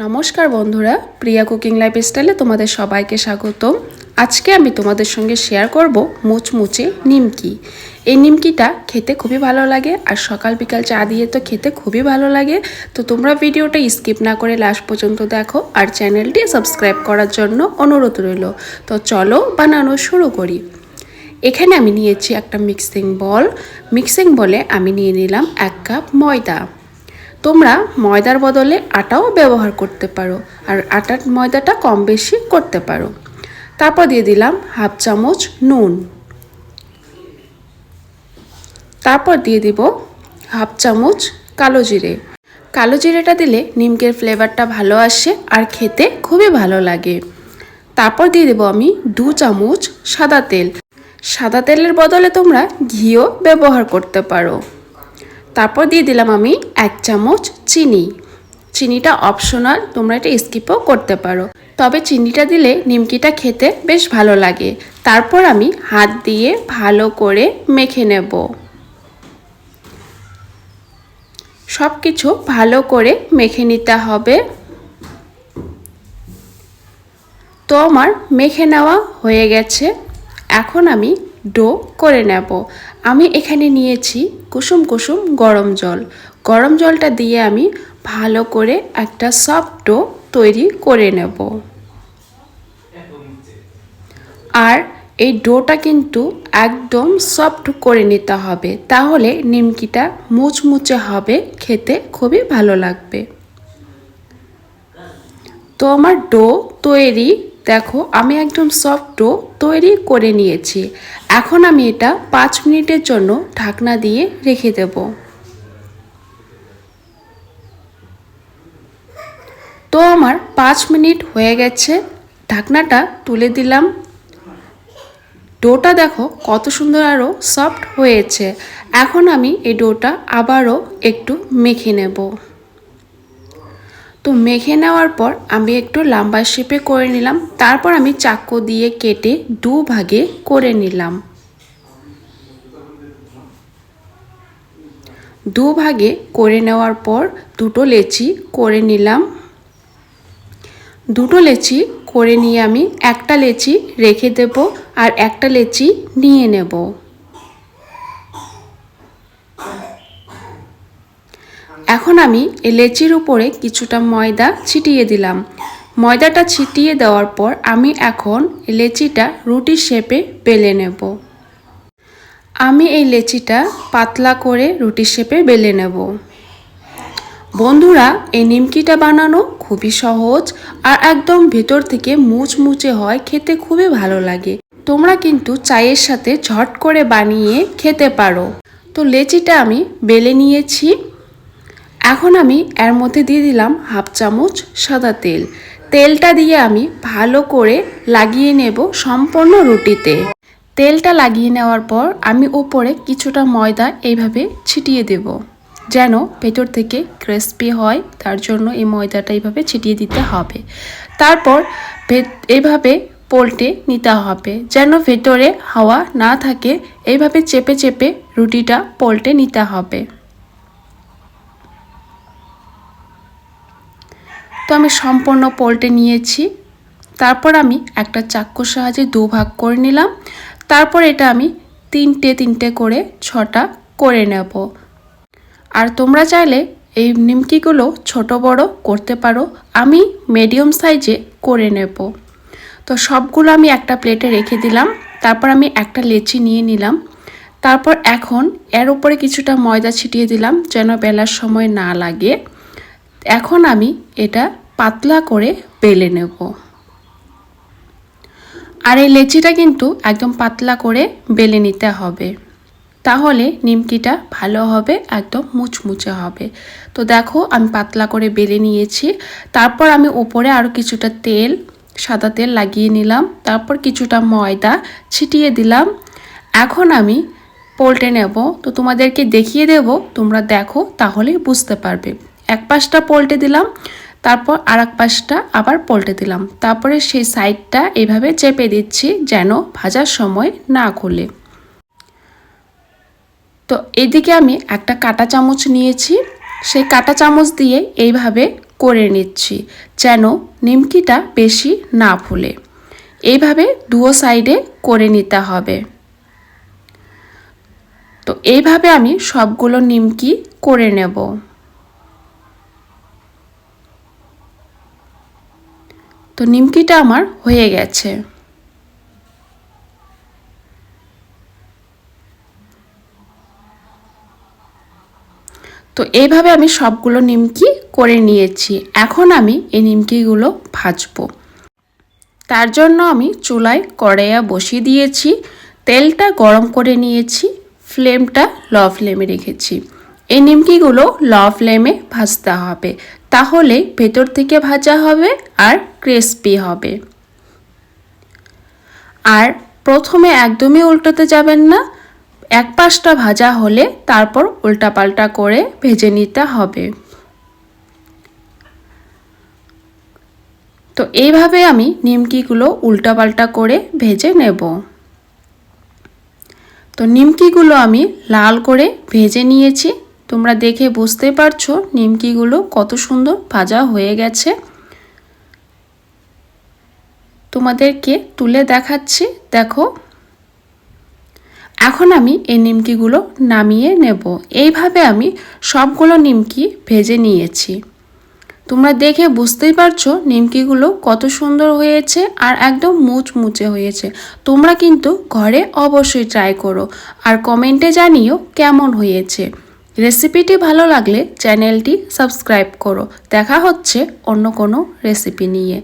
নমস্কার বন্ধুরা, প্রিয়া কুকিং লাইফস্টাইলে তোমাদের সবাইকে স্বাগতম। আজকে আমি তোমাদের সঙ্গে শেয়ার করব মুচমুচে নিমকি। এই নিমকিটা খেতে খুবই ভালো লাগে আর সকাল বিকাল চা দিয়ে তো খেতে খুবই ভালো লাগে। তো তোমরা ভিডিওটা স্কিপ না করে লাস্ট পর্যন্ত দেখো আর চ্যানেলটি সাবস্ক্রাইব করার জন্য অনুরোধ রইল। তো চলো বানানো শুরু করি। এখানে আমি নিয়েছি একটা মিক্সিং বলে আমি নিয়ে নিলাম 1 কাপ ময়দা। তোমরা ময়দার বদলে আটাও ব্যবহার করতে পারো আর আটার ময়দাটা কম বেশি করতে পারো। তারপর দিয়ে দিলাম 1/2 চামচ নুন, তারপর দিয়ে দিব 1/2 চামচ কালো জিরে। কালো জিরেটা দিলে নিমকের ফ্লেভারটা ভালো আসে আর খেতে খুবই ভালো লাগে। তারপর দিয়ে দেব আমি 2 চামচ সাদা তেল। সাদা তেলের বদলে তোমরা ঘিও ব্যবহার করতে পারো। তারপর দিয়ে দিলাম আমি 1 চামচ চিনি। চিনিটা অপশনাল, তোমরা এটা স্কিপও করতে পারো, তবে চিনিটা দিলে নিমকিটা খেতে বেশ ভালো লাগে। তারপর আমি হাত দিয়ে ভালো করে মেখে নেব। সব কিছু ভালো করে মেখে নিতে হবে। তো আমার মেখে নেওয়া হয়ে গেছে। এখন আমি ডো করে নেব। আমি এখানে নিয়েছি কুসুম কুসুম গরম জল। গরম জলটা দিয়ে আমি ভালো করে একটা সফট ডো তৈরি করে নেব। আর এই ডোটা কিন্তু একদম সফট করে নিতে হবে, তাহলে নিমকিটা মুচমুচে হবে, খেতে খুবই ভালো লাগবে। তো আমার ডো তৈরি, দেখো আমি একদম সফট ডো তৈরি করে নিয়েছি। এখন আমি এটা 5 মিনিটের জন্য ঢাকনা দিয়ে রেখে দেব। তো আমার 5 মিনিট হয়ে গেছে, ঢাকনাটা তুলে দিলাম। ডোটা দেখো কত সুন্দর আরও সফট হয়েছে। এখন আমি এই ডোটা আবারও একটু মেখে নেব। তো মেখে নেওয়ার পর আমি একটু লম্বা শেপে করে নিলাম। তারপর আমি চাকু দিয়ে কেটে 2 ভাগে করে নিলাম। 2 ভাগে করে নেওয়ার পর দুটো লেচি করে নিলাম। দুটো লেচি করে নিয়ে আমি একটা লেচি রেখে দেব আর একটা লেচি নিয়ে নেব। এখন আমি এই লেচির উপরে কিছুটা ময়দা ছিটিয়ে দিলাম। ময়দাটা ছিটিয়ে দেওয়ার পর আমি এখন লেচিটা রুটি শেপে বেলে নেব। আমি এই লেচিটা পাতলা করে রুটি শেপে বেলে নেব। বন্ধুরা, এই নিমকিটা বানানো খুবই সহজ আর একদম ভেতর থেকে মুচমুচে হয়, খেতে খুবই ভালো লাগে। তোমরা কিন্তু চায়ের সাথে ঝট করে বানিয়ে খেতে পারো। তো লেচিটা আমি বেলে নিয়েছি। এখন আমি এর মধ্যে দিয়ে দিলাম 1/2 চামচ সাদা তেল। তেলটা দিয়ে আমি ভালো করে লাগিয়ে নেব সম্পূর্ণ রুটিতে। তেলটা লাগিয়ে নেওয়ার পর আমি উপরে কিছুটা ময়দা এইভাবে ছিটিয়ে দেব, যেন ভেতর থেকে ক্রিস্পি হয়। তার জন্য এই ময়দাটা এইভাবে ছিটিয়ে দিতে হবে। তারপর এইভাবে পলটে নিতে হবে, যেন ভেতরে হাওয়া না থাকে। এইভাবে চেপে চেপে রুটিটা পলটে নিতে হবে। তো আমি সম্পূর্ণ পলটে নিয়েছি। তারপর আমি একটা চাকুর সাহায্যে 2 ভাগ করে নিলাম। তারপর এটা আমি তিনটে করে 6টা করে নেব। আর তোমরা চাইলে এই নিমকিগুলো ছোট বড় করতে পারো। আমি মিডিয়াম সাইজে করে নেব। তো সবগুলো আমি একটা প্লেটে রেখে দিলাম। তারপর আমি একটা লেচি নিয়ে নিলাম। তারপর এখন এর উপরে কিছুটা ময়দা ছিটিয়ে দিলাম, যেন বেলার সময় না লাগে। এখন আমি এটা পাতলা করে বেলে নেব। আর এই লেচিটা কিন্তু একদম পাতলা করে বেলে নিতে হবে, তাহলে নিমকিটা ভালো হবে, একদম মুচমুচে হবে। তো দেখো আমি পাতলা করে বেলে নিয়েছি। তারপর আমি উপরে আরও কিছুটা তেল, সাদা তেল লাগিয়ে নিলাম। তারপর কিছুটা ময়দা ছিটিয়ে দিলাম। এখন আমি পলটে নেব। তো তোমাদেরকে দেখিয়ে দেব, তোমরা দেখো তাহলেই বুঝতে পারবে। এক পাশটা পলটে দিলাম, তারপর আর এক পাশটা আবার পলটে দিলাম। তারপরে সেই সাইডটা এইভাবে চেপে দিচ্ছি, যেন ভাজার সময় না খুলে। তো এদিকে আমি একটা কাঁটা চামচ নিয়েছি, সেই কাঁটা চামচ দিয়ে এইভাবে করে নিচ্ছি যেন নিমকিটা বেশি না ফুলে। এইভাবে দুও সাইডে করে নিতে হবে। তো এইভাবে আমি সবগুলো নিমকি করে নেব। তো নিমকিটা আমার হয়ে গেছে। তো এইভাবে আমি সবগুলো নিমকি করে নিয়েছি। এখন আমি এই নিমকিগুলো ভাজবো। তার জন্য আমি চুলায় কড়াইয়া বসিয়ে দিয়েছি, তেলটা গরম করে নিয়েছি, ফ্লেমটা লো ফ্লেমে রেখেছি। এই নিমকিগুলো লো ফ্লেমে ভাজতে হবে, তাহলে ভেতর থেকে ভাজা হবে আর ক্রিস্পি হবে। আর প্রথমে একদমই উল্টোতে যাবেন না, এক পাশটা ভাজা হলে তারপর উল্টাপাল্টা করে ভেজে নিতে হবে। তো এইভাবে আমি নিমকিগুলো উল্টাপাল্টা করে ভেজে নেব। তো নিমকিগুলো আমি লাল করে ভেজে নিয়েছি। তোমরা দেখে বুঝতে পারছো নিমকিগুলো কত সুন্দর ভাজা হয়ে গেছে। তোমাদেরকে তুলে দেখাচ্ছি, দেখো। এখন আমি এই নিমকিগুলো নামিয়ে নেব। এইভাবে আমি সবগুলো নিমকি ভেজে নিয়েছি। তোমরা দেখে বুঝতেই পারছো নিমকিগুলো কত সুন্দর হয়েছে আর একদম মুচমুচে হয়েছে। তোমরা কিন্তু ঘরে অবশ্যই ট্রাই করো আর কমেন্টে জানিও কেমন হয়েছে। রেসিপিটি ভালো লাগলে চ্যানেলটি সাবস্ক্রাইব করো। দেখা হচ্ছে অন্য কোনো রেসিপি নিয়ে।